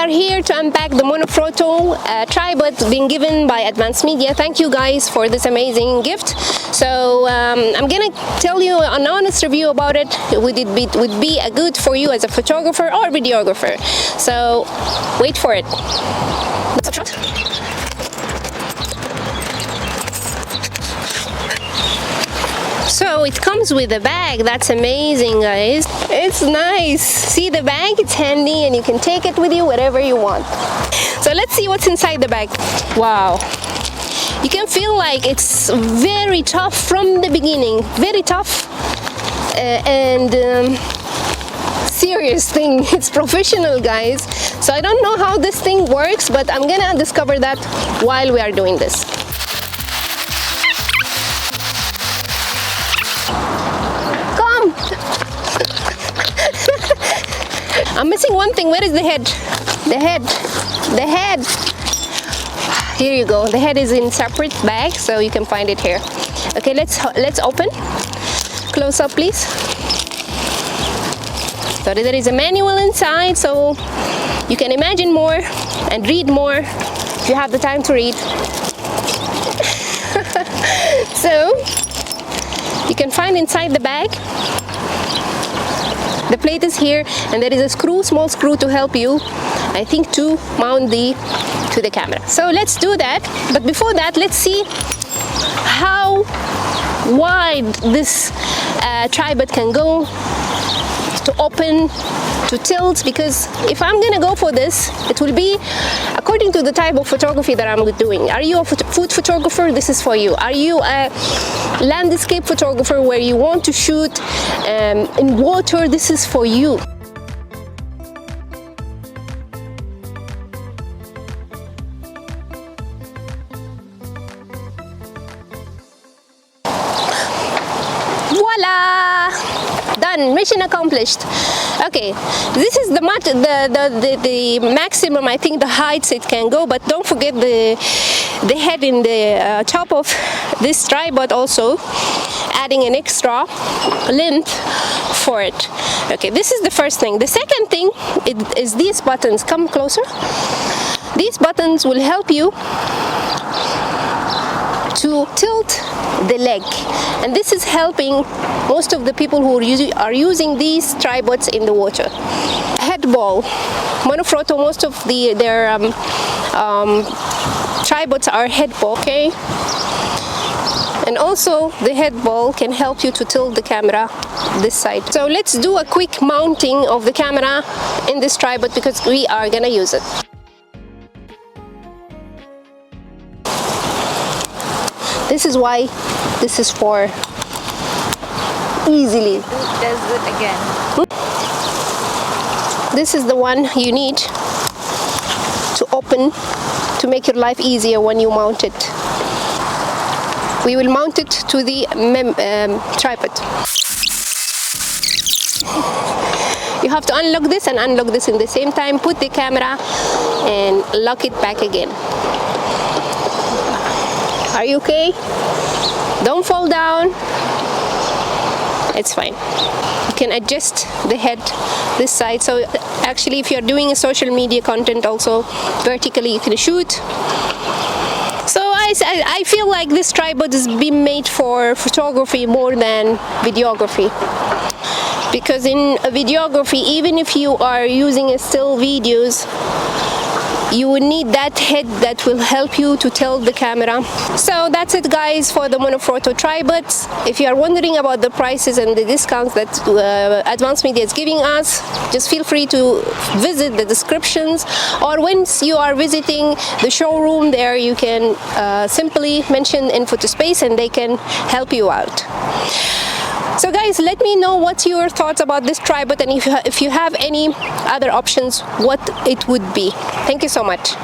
are here to unpack the Manfrotto tripod being given by Advanced Media. Thank you guys for this amazing gift. So I'm gonna tell you an honest review about it. Would be a good for you as a photographer or videographer. So wait for it. Let's try. So it comes with a bag. That's amazing, guys. It's nice. See the bag? It's handy and you can take it with you wherever you want. So let's see what's inside the bag. Wow. You can feel like it's very tough from the beginning. Very tough and serious thing. It's professional, guys. So I don't know how this thing works, but I'm gonna discover that while we are doing this. I'm missing one thing. Where is the head? The head. The head. Here you go. The head is in separate bag, so you can find it here. Okay, let's open. Close up, please. So there is a manual inside, so you can imagine more and read more if you have the time to read. So you can find inside the bag. The plate is here, and there is a screw, small screw to help you, I think, to mount to the camera. So let's do that. But before that, let's see how wide this tripod can go, to open, to tilt, because if I'm gonna go for this, it will be according to the type of photography that I'm doing. Are you a food photographer? This is for you. Are you a landscape photographer where you want to shoot in water? This is for you. Voila! Done. Mission accomplished. Okay, this is the maximum, I think, the heights it can go, but don't forget the head in the top of this tripod also, adding an extra length for it. Okay, this is the first thing. The second thing is these buttons. Come closer. These buttons will help you to tilt the leg, and this is helping most of the people who are using these tripods in the water. Head ball. Manfrotto, most of their tripods are head ball, okay? And also the head ball can help you to tilt the camera this side. So let's do a quick mounting of the camera in this tripod because we are gonna use it. This is why this is for easily. Does it again. This is the one you need to open to make your life easier when you mount it. We will mount it to the tripod. You have to unlock this and unlock this in the same time. Put the camera and lock it back again. Are you okay? Don't fall down. It's fine. You can adjust the head this side. So actually, if you're doing a social media content also, vertically you can shoot. So I feel like this tripod is being made for photography more than videography. Because in a videography, even if you are using a still videos, you will need that head that will help you to tilt the camera. So that's it, guys, for the Manfrotto tripods. If you are wondering about the prices and the discounts that Advanced Media is giving us, just feel free to visit the descriptions, or once you are visiting the showroom there, you can simply mention Info to Space and they can help you out. So guys, let me know what's your thoughts about this tripod, and if you have any other options, what it would be. Thank you so much.